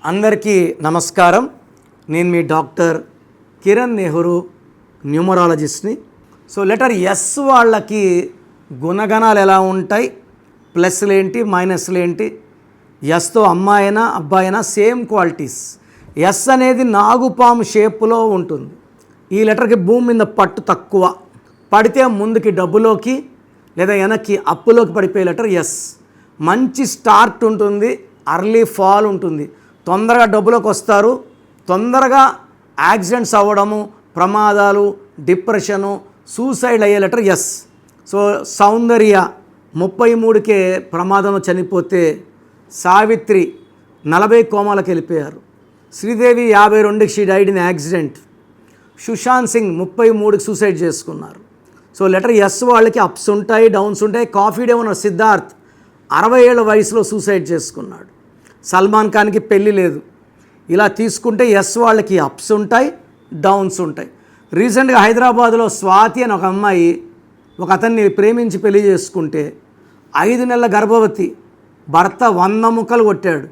అందరికీ నమస్కారం. నేను మీ డాక్టర్ కిరణ్ నెహ్రూ, న్యూమరాలజిస్ట్ని. సో లెటర్ ఎస్ వాళ్ళకి గుణగణాలు ఎలా ఉంటాయి, ప్లస్లు ఏంటి, మైనస్లు ఏంటి, ఎస్తో అమ్మాయినా అబ్బాయినా సేమ్ క్వాలిటీస్. ఎస్ అనేది నాగుపాము షేపులో ఉంటుంది. ఈ లెటర్కి భూమి మీద పట్టు తక్కువ, పడితే ముందుకి డబ్బులోకి లేదా వెనక్కి అప్పులోకి పడిపోయే లెటర్ ఎస్. మంచి స్టార్ట్ ఉంటుంది, అర్లీ ఫాల్ ఉంటుంది, తొందరగా డబ్బులోకి వస్తారు, తొందరగా యాక్సిడెంట్స్ అవ్వడము, ప్రమాదాలు, డిప్రెషను, సూసైడ్ అయ్యే లెటర్ ఎస్. సో సౌందర్య 33కే ప్రమాదంలో చనిపోతే, సావిత్రి 40 కోమాలకు వెళ్ళిపోయారు, శ్రీదేవి 52కి she died in accident, Sushant Singh 33కి సూసైడ్ చేసుకున్నారు. సో లెటర్ ఎస్ వాళ్ళకి అప్స్ ఉంటాయి, డౌన్స్ ఉంటాయి. కాఫీ డే ఉన్న సిద్ధార్థ్ 60 ఏళ్ళ వయసులో సూసైడ్ చేసుకున్నాడు. సల్మాన్ ఖాన్కి పెళ్ళి లేదు. ఇలా తీసుకుంటే ఎస్ వాళ్ళకి అప్స్ ఉంటాయి, డౌన్స్ ఉంటాయి. రీసెంట్గా హైదరాబాద్లో స్వాతి అని ఒక అమ్మాయి ఒక అతన్ని ప్రేమించి పెళ్లి చేసుకుంటే 5 నెలల గర్భవతి, భర్త 100 ముక్కలు కొట్టాడు.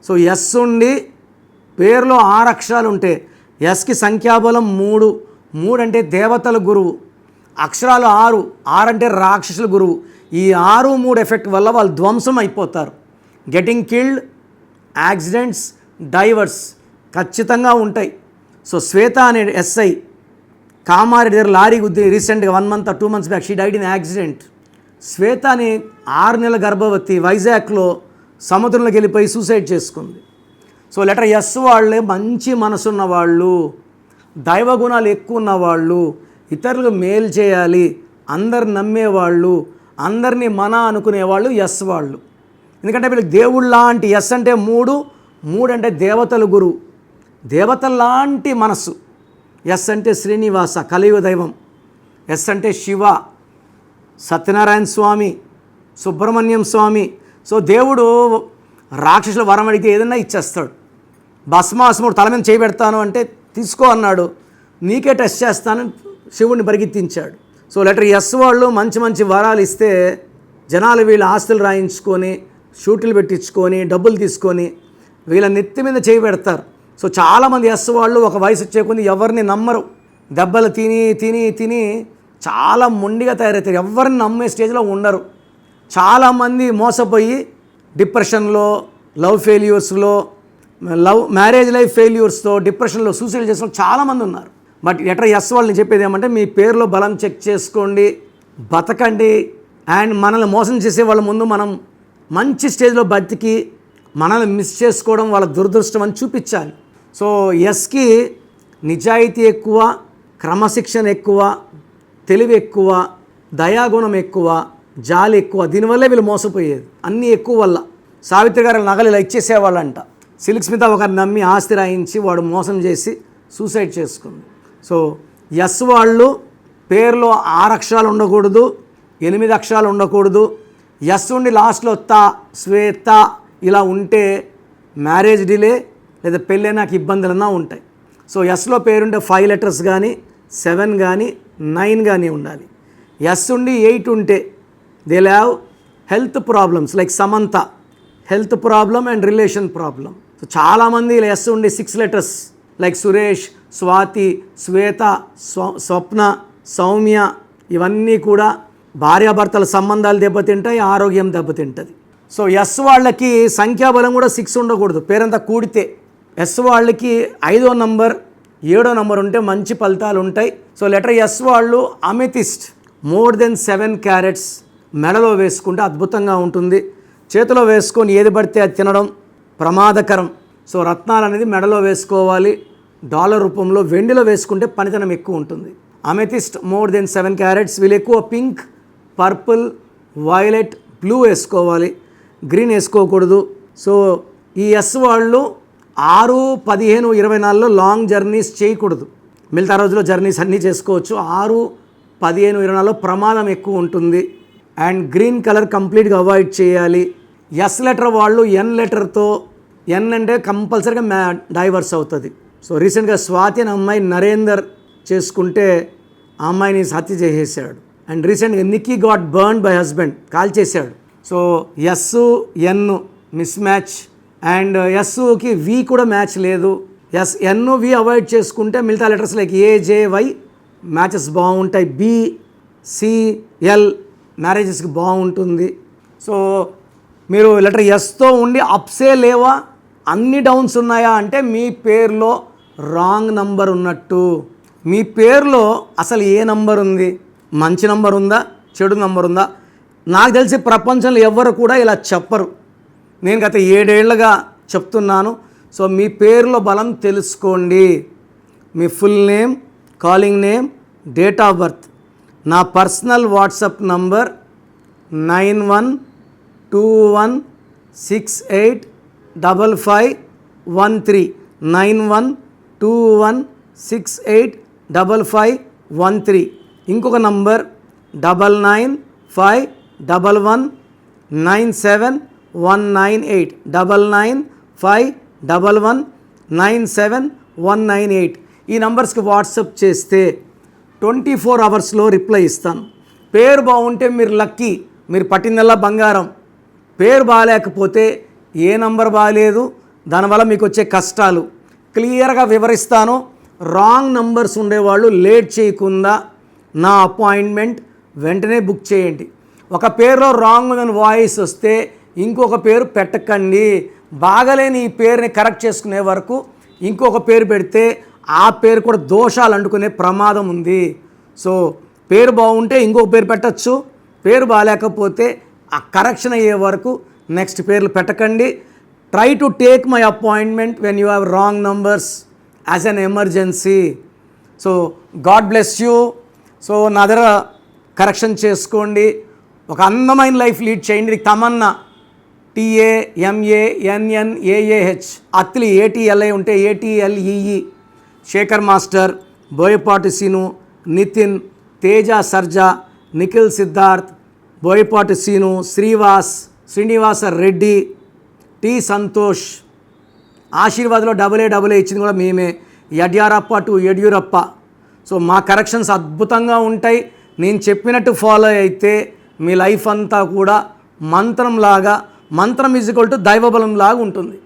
సో ఎస్ ఉండి పేరులో 6 అక్షరాలు ఉంటే, ఎస్కి సంఖ్యాబలం 3, 3 అంటే దేవతల గురువు, అక్షరాలు 6, 6 అంటే రాక్షసుల గురువు. ఈ 6, 3 ఎఫెక్ట్ వల్ల వాళ్ళు ధ్వంసం అయిపోతారు. గెటింగ్ కిల్డ్, యాక్సిడెంట్స్, డైవర్స్ ఖచ్చితంగా ఉంటాయి. సో శ్వేత అనే ఎస్ఐ కామారెడ్డి దగ్గర లారీ గుద్ది రీసెంట్గా 1 month 2 months back she died in accident. Shweta అని 6 నెలల గర్భవతి వైజాగ్లో సముద్రంలోకి వెళ్ళిపోయి సూసైడ్ చేసుకుంది. సో లెటర్ ఎస్ వాళ్ళే మంచి మనసున్న వాళ్ళు, దైవ గుణాలు ఎక్కువ ఉన్నవాళ్ళు, ఇతరులకు మేలు చేయాలి, అందరు నమ్మేవాళ్ళు, అందరినీ మన అనుకునేవాళ్ళు ఎస్ వాళ్ళు. ఎందుకంటే వీళ్ళకి దేవుళ్ళ లాంటి ఎస్ అంటే 3, 3 అంటే దేవతల గురువు, దేవతల లాంటి మనసు. ఎస్ అంటే శ్రీనివాస కలియుగ దైవం, ఎస్ అంటే శివ, సత్యనారాయణ స్వామి, సుబ్రహ్మణ్యం స్వామి. సో దేవుడు రాక్షసుల వరం అడిగితే ఏదైనా ఇచ్చేస్తాడు. భస్మాసుముడు తల మీద చేయబెడతాను అంటే తీసుకో అన్నాడు, నీకే టెస్ట్ చేస్తానని శివుడిని పరిగెత్తించాడు. సో లెటర్ ఎస్ వాళ్ళు మంచి మంచి వరాలు ఇస్తే జనాలు వీళ్ళ ఆస్తులు రాయించుకొని, షూట్లు పెట్టించుకొని, డబ్బులు తీసుకొని వీళ్ళ నెత్తి మీద చేయి పెడతారు. సో చాలామంది ఎస్ వాళ్ళు ఒక వయసు వచ్చే కొద్ది ఎవరిని నమ్మరు, దెబ్బలు తిని తిని తిని చాలా మొండిగా తయారవుతారు, ఎవరిని నమ్మే స్టేజ్లో ఉండరు. చాలామంది మోసపోయి డిప్రెషన్లో, లవ్ ఫెయిల్యూర్స్లో, మ్యారేజ్ లైఫ్ ఫెయిల్యూర్స్తో, డిప్రెషన్లో సూసైడ్ చేసిన చాలామంది ఉన్నారు. బట్ లెటర్ ఎస్ వాళ్ళని చెప్పేది ఏమంటే, మీ పేరులో బలం చెక్ చేసుకోండి, బతకండి. అండ్ మనల్ని మోసం చేసే వాళ్ళ ముందు మనం మంచి స్టేజ్లో బతికి మనల్ని మిస్ చేసుకోవడం వాళ్ళ దురదృష్టం అని చూపించాలి. సో ఎస్కి నిజాయితీ ఎక్కువ, క్రమశిక్షణ ఎక్కువ, తెలివి ఎక్కువ, దయాగుణం ఎక్కువ, జాలి ఎక్కువ. దీనివల్లే వీళ్ళు మోసపోయేది, అన్నీ ఎక్కువ వల్ల. సావిత్రి గారు నగలు ఇలా ఇచ్చేసేవాళ్ళంట. సిల్క్ స్మిత ఒకరిని నమ్మి ఆస్తి రాయించి వాడు మోసం చేసి సూసైడ్ చేసుకుంది. సో ఎస్ వాళ్ళు పేరులో 6 అక్షరాలు ఉండకూడదు, 8 అక్షరాలు ఉండకూడదు. ఎస్ ఉండి లాస్ట్లో తా, శ్వేత ఇలా ఉంటే మ్యారేజ్ డిలే లేదా పెళ్ళైనాక ఇబ్బందులన్నా ఉంటాయి. సో ఎస్లో పేరుంటే 5 లెటర్స్ కానీ 7 కానీ 9 కానీ ఉండాలి. ఎస్ ఉండి 8 ఉంటే they have health problems like Samantha, health problem and relation problem. So చాలామంది ఎస్ ఉండి 6 లెటర్స్ లైక్ సురేష్, స్వాతి, శ్వేత, స్వప్న, సౌమ్య, ఇవన్నీ కూడా భార్యాభర్తల సంబంధాలు దెబ్బతింటాయి, ఆరోగ్యం దెబ్బతింటుంది. సో ఎస్ వాళ్ళకి సంఖ్యాబలం కూడా 6 ఉండకూడదు, పేరంతా కూడితే. ఎస్ వాళ్ళకి 5వ నంబర్ 7వ నంబర్ ఉంటే మంచి ఫలితాలు ఉంటాయి. సో లెటర్ ఎస్ వాళ్ళు అమెథిస్ట్ మోర్ దెన్ 7 క్యారెట్స్ మెడలో వేసుకుంటే అద్భుతంగా ఉంటుంది. చేతిలో వేసుకొని ఏది పడితే అది తినడం ప్రమాదకరం. సో రత్నాలు అనేది మెడలో వేసుకోవాలి, డాలర్ రూపంలో, వెండిలో వేసుకుంటే పనితనం ఎక్కువ ఉంటుంది. Amethyst more than 7 carats. వీళ్ళు ఎక్కువ పింక్, పర్పుల్, వైలెట్, బ్లూ వేసుకోవాలి, గ్రీన్ వేసుకోకూడదు. సో ఈ ఎస్ వాళ్ళు 6, 15, 24లో లాంగ్ జర్నీస్ చేయకూడదు. మిగతా రోజుల్లో జర్నీస్ అన్నీ చేసుకోవచ్చు. 6, 15, 24లో ప్రమాదం ఎక్కువ ఉంటుంది. అండ్ గ్రీన్ కలర్ కంప్లీట్గా అవాయిడ్ చేయాలి. ఎస్ లెటర్ వాళ్ళు ఎన్ లెటర్తో, ఎన్ అంటే కంపల్సరీగా డైవర్స్ అవుతుంది. సో రీసెంట్గా స్వాతి అనే అమ్మాయి నరేందర్ చేసుకుంటే ఆ అమ్మాయిని హత్య చేసేసాడు. అండ్ రీసెంట్గా Nikki got burn by husband, call చేశాడు. So S N mismatch and ఎస్కి వి కూడా మ్యాచ్ లేదు. ఎన్ వి అవాయిడ్ చేసుకుంటే మిగతా లెటర్స్ లైక్ ఏజేవై మ్యాచెస్ బాగుంటాయి. బి సిఎల్ మ్యారేజెస్కి బాగుంటుంది. సో మీరు లెటర్ ఎస్తో ఉండి అప్సే లేవా, అన్ని డౌన్స్ ఉన్నాయా అంటే మీ పేరులో రాంగ్ నంబర్ ఉన్నట్టు. మీ పేరులో అసలు ఏ నంబర్ ఉంది, మంచి నంబర్ ఉందా, చెడు నంబర్ ఉందా? నాకు తెలిసి ప్రపంచంలో ఎవ్వరు కూడా ఇలా చెప్పరు. నేను గత 7 ఏళ్ళుగా చెప్తున్నాను. సో మీ పేరులో బలం తెలుసుకోండి. మీ full name, calling name, date of birth. నా పర్సనల్ వాట్సాప్ నంబర్ 9121685513 9121685513. ఇంకొక నంబర్ 9951197198 9951197198. ఈ నంబర్స్కి వాట్సాప్ చేస్తే 24 అవర్స్లో రిప్లై ఇస్తాను. పేరు బాగుంటే మీరు లక్కీ, మీరు పట్టిందల్లా బంగారం. పేరు బాగాలేకపోతే ఏ నంబర్ బాగాలేదు, దానివల్ల మీకు వచ్చే కష్టాలు క్లియర్గా వివరిస్తాను. రాంగ్ నంబర్స్ ఉండేవాళ్ళు లేట్ చేయకుండా నా అపాయింట్మెంట్ వెంటనే బుక్ చేయండి. ఒక పేరులో రాంగ్ అని వాయిస్ వస్తే ఇంకొక పేరు పెట్టకండి. బాగలేని ఈ పేరుని కరెక్ట్ చేసుకునే వరకు ఇంకొక పేరు పెడితే ఆ పేరు కూడా దోషాలు అంటుకునే ప్రమాదం ఉంది. సో పేరు బాగుంటే ఇంకొక పేరు పెట్టచ్చు, పేరు బాగాలేకపోతే ఆ కరెక్షన్ అయ్యే వరకు నెక్స్ట్ పేర్లు పెట్టకండి. Try to take my appointment when you have wrong numbers as an emergency. So God bless you. So నా దగ్గర కరెక్షన్ చేసుకోండి, ఒక అందమైన లైఫ్ లీడ్ చేయండి. ఇది తమన్నా, TAMANNAAH, అత్లి ATLI ఉంటే ATLEE, Shekhar master, Boyapati Seenu, Nithin, Teja Sarja, Nikhil Siddharth, Boyapati Seenu, Srinivasa Reddy, T Santosh. ఆశీర్వాద్లో AA ఇచ్చింది కూడా మేమే. యడ్యారప్ప టు యడ్యూరప్ప. సో మా కరెక్షన్స్ అద్భుతంగా ఉంటాయి. నేను చెప్పినట్టు ఫాలో అయితే మీ లైఫ్ అంతా కూడా మంత్రం ఈజ్ ఈక్వల్ టు దైవబలం లాగా ఉంటుంది.